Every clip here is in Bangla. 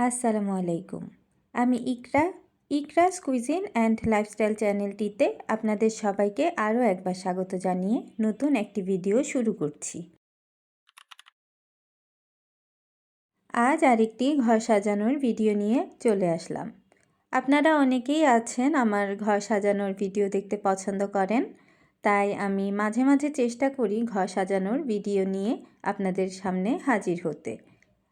আসসালামু আলাইকুম। আমি ইকরাস কুইজিন অ্যান্ড লাইফস্টাইল চ্যানেলটিতে আপনাদের সবাইকে আরও একবার স্বাগত জানিয়ে নতুন একটি ভিডিও শুরু করছি। আজ আরেকটি ঘর সাজানোর ভিডিও নিয়ে চলে আসলাম। আপনারা অনেকেই আছেন আমার ঘর সাজানোর ভিডিও দেখতে পছন্দ করেন, তাই আমি মাঝে মাঝে চেষ্টা করি ঘর সাজানোর ভিডিও নিয়ে আপনাদের সামনে হাজির হতে।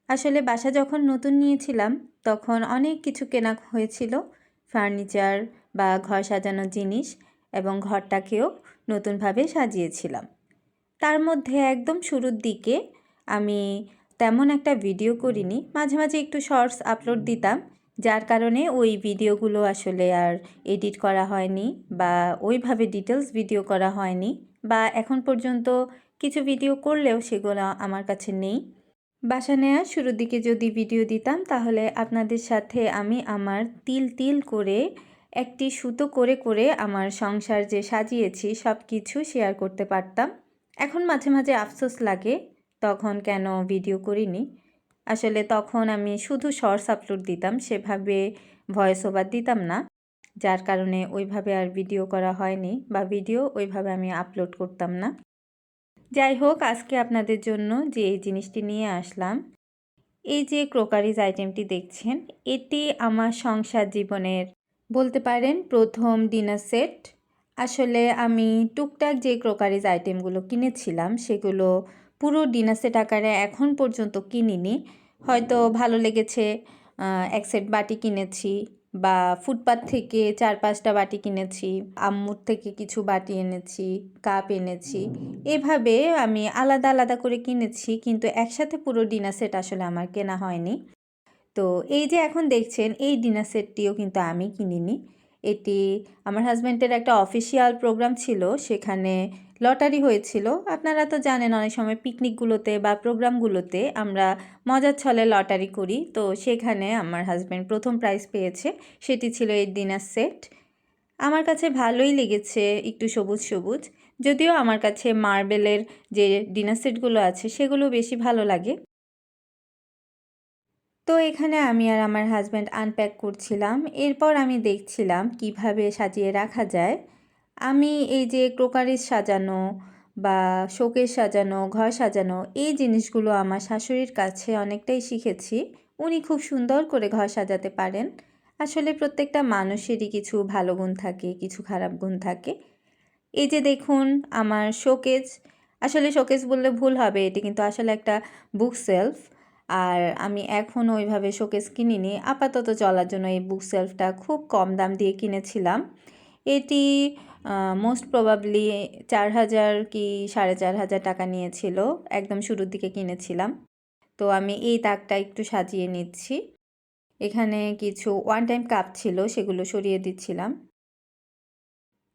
আসলে বাসা যখন নতুন নিয়েছিলাম তখন অনেক কিছু কেনা হয়েছিল, ফার্নিচার বা ঘর সাজানোর জিনিস, এবং ঘরটাকেও নতুনভাবে সাজিয়েছিলাম। তার মধ্যে একদম শুরুর দিকে আমি তেমন একটা ভিডিও করিনি, মাঝে মাঝে একটু শর্টস আপলোড দিতাম, যার কারণে ওই ভিডিওগুলো আসলে আর এডিট করা হয়নি বা ওইভাবে ডিটেলস ভিডিও করা হয়নি, বা এখন পর্যন্ত কিছু ভিডিও করলেও সেগুলো আমার কাছে নেই। বাসা নেওয়ার শুরুর দিকে যদি ভিডিও দিতাম তাহলে আপনাদের সাথে আমি আমার তিল তিল করে একটি সুতো করে করে আমার সংসার যে সাজিয়েছি সব কিছু শেয়ার করতে পারতাম। এখন মাঝে মাঝে আফসোস লাগে তখন কেন ভিডিও করিনি। আসলে তখন আমি শুধু শর্টস আপলোড দিতাম, সেভাবে ভয়েস ওভার দিতাম না, যার কারণে ওইভাবে আর ভিডিও করা হয়নি বা ভিডিও ওইভাবে আমি আপলোড করতাম না। যাই হোক, আজকে আপনাদের জন্য যে এই জিনিসটি নিয়ে আসলাম, এই যে ক্রোকারিজ আইটেমটি দেখছেন, এটি আমার সংসার জীবনের বলতে পারেন প্রথম ডিনার সেট। আসলে আমি টুকটাক যে ক্রোকারিজ আইটেমগুলো কিনেছিলাম সেগুলো পুরো ডিনার সেট আকারে এখন পর্যন্ত কিনিনি। হয়তো ভালো লেগেছে এক সেট বাটি কিনেছি, বা ফুটপাত থেকে 4-5টা বাটি কিনেছি, আম্মুর থেকে কিছু বাটি এনেছি, কাপ এনেছি, এভাবে আমি আলাদা আলাদা করে কিনেছি, কিন্তু একসাথে পুরো ডিনার সেট আসলে আমার কেনা হয়নি। তো এই যে এখন দেখছেন এই ডিনার সেটটিও কিন্তু আমি কিনিনি। এটি আমার হাজব্যান্ডের একটা অফিসিয়াল প্রোগ্রাম ছিল, সেখানে লটারি হয়েছিল। আপনারা তো জানেন অনেক সময় পিকনিকগুলোতে বা প্রোগ্রামগুলোতে আমরা মজার ছলে লটারি করি, তো সেখানে আমার হাজব্যান্ড প্রথম প্রাইজ পেয়েছে, সেটি ছিল এই ডিনার সেট। আমার কাছে ভালোই লেগেছে, একটু সবুজ সবুজ, যদিও আমার কাছে মার্বেলের যে ডিনার সেটগুলো আছে সেগুলো বেশি ভালো লাগে। তো এখানে আমি আর আমার হাজব্যান্ড আনপ্যাক করছিলাম, এরপর আমি দেখছিলাম কিভাবে সাজিয়ে রাখা যায়। আমি এই যে ক্রোকারিজ সাজানো বা শোকেস সাজানো, ঘর সাজানো, এই জিনিসগুলো আমার শাশুড়ির কাছে অনেকটাই শিখেছি। উনি খুব সুন্দর করে ঘর সাজাতে পারেন। আসলে প্রত্যেকটা মানুষেরই কিছু ভালো গুণ থাকে, কিছু খারাপ গুণ থাকে। এই যে দেখুন আমার শোকেস, আসলে শোকেস বললে ভুল হবে, এটি কিন্তু আসলে একটা বুক সেলফ। আর আমি এখন ওইভাবে শোকেস কিনিনি, আপাতত চলার জন্য এই বুক সেলফটা খুব কম দাম দিয়ে কিনেছিলাম। এটি মোস্ট প্রবাবলি 4,000 কি 4,500 টাকা নিয়েছিল, একদম শুরুর দিকে কিনেছিলাম। তো আমি এই তাকটা একটু সাজিয়ে নিচ্ছি। এখানে কিছু ওয়ান টাইম কাপ ছিল, সেগুলো সরিয়ে দিচ্ছিলাম।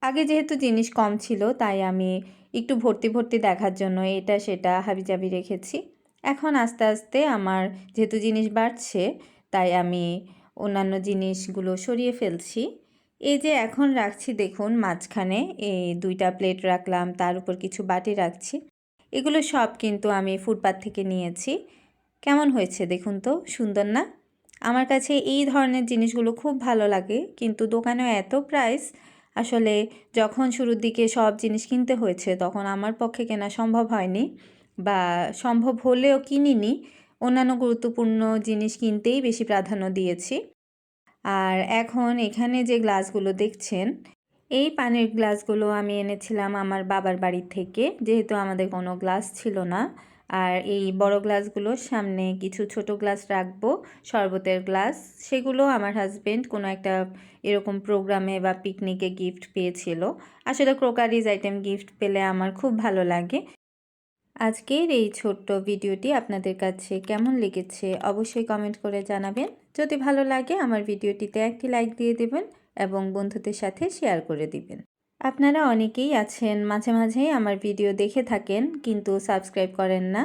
আগে যেহেতু জিনিস কম ছিল তাই আমি একটু ভর্তি ভর্তি দেখার জন্য এটা সেটা হাবিজাবি রেখেছি। এখন আস্তে আস্তে আমার যেহেতু জিনিস বাড়ছে তাই আমি অন্যান্য জিনিসগুলো সরিয়ে ফেলছি। এই যে এখন রাখছি দেখুন মাঝখানে এই 2টা প্লেট রাখলাম, তার উপর কিছু বাটি রাখছি। এগুলো সব কিন্তু আমি ফুটপাত থেকে নিয়েছি। কেমন হয়েছে দেখুন তো, সুন্দর না? আমার কাছে এই ধরনের জিনিসগুলো খুব ভালো লাগে, কিন্তু দোকানেও এত প্রাইস, আসলে যখন শুরুর দিকে সব জিনিস কিনতে হয়েছে তখন আমার পক্ষে কেনা সম্ভব হয়নি, বা সম্ভব হলেও কিনিনি। অন্যান্য গুরুত্বপূর্ণ জিনিস কিনতেই বেশি প্রাধান্য দিয়েছি। আর এখন এখানে যে গ্লাসগুলো দেখছেন, এই পানির গ্লাসগুলো আমি এনেছিলাম আমার বাবার বাড়ি থেকে, যেহেতু আমাদের কোনো গ্লাস ছিল না। আর এই বড় গ্লাসগুলোর সামনে কিছু ছোট গ্লাস রাখবো, শরবতের গ্লাস। সেগুলো আমার হাজবেন্ড কোনো একটা এরকম প্রোগ্রামে বা পিকনিকে গিফট পেয়েছিল। আসলে ক্রোকারিজ আইটেম গিফট পেলে আমার খুব ভালো লাগে। আজকের এই ছোট্ট ভিডিওটি আপনাদের কাছে কেমন লেগেছে অবশ্যই কমেন্ট করে জানাবেন। যদি ভালো লাগে আমার ভিডিওটিতে একটি লাইক দিয়ে দেবেন এবং বন্ধুদের সাথে শেয়ার করে দিবেন। আপনারা অনেকেই আছেন মাঝে মাঝেই আমার ভিডিও দেখে থাকেন কিন্তু সাবস্ক্রাইব করেন না।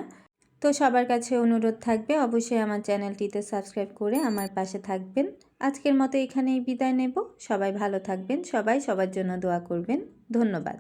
তো সবার কাছে অনুরোধ থাকবে অবশ্যই আমার চ্যানেলটিতে সাবস্ক্রাইব করে আমার পাশে থাকবেন। আজকের মতো এখানেই বিদায় নেব। সবাই ভালো থাকবেন, সবাই সবার জন্য দোয়া করবেন। ধন্যবাদ।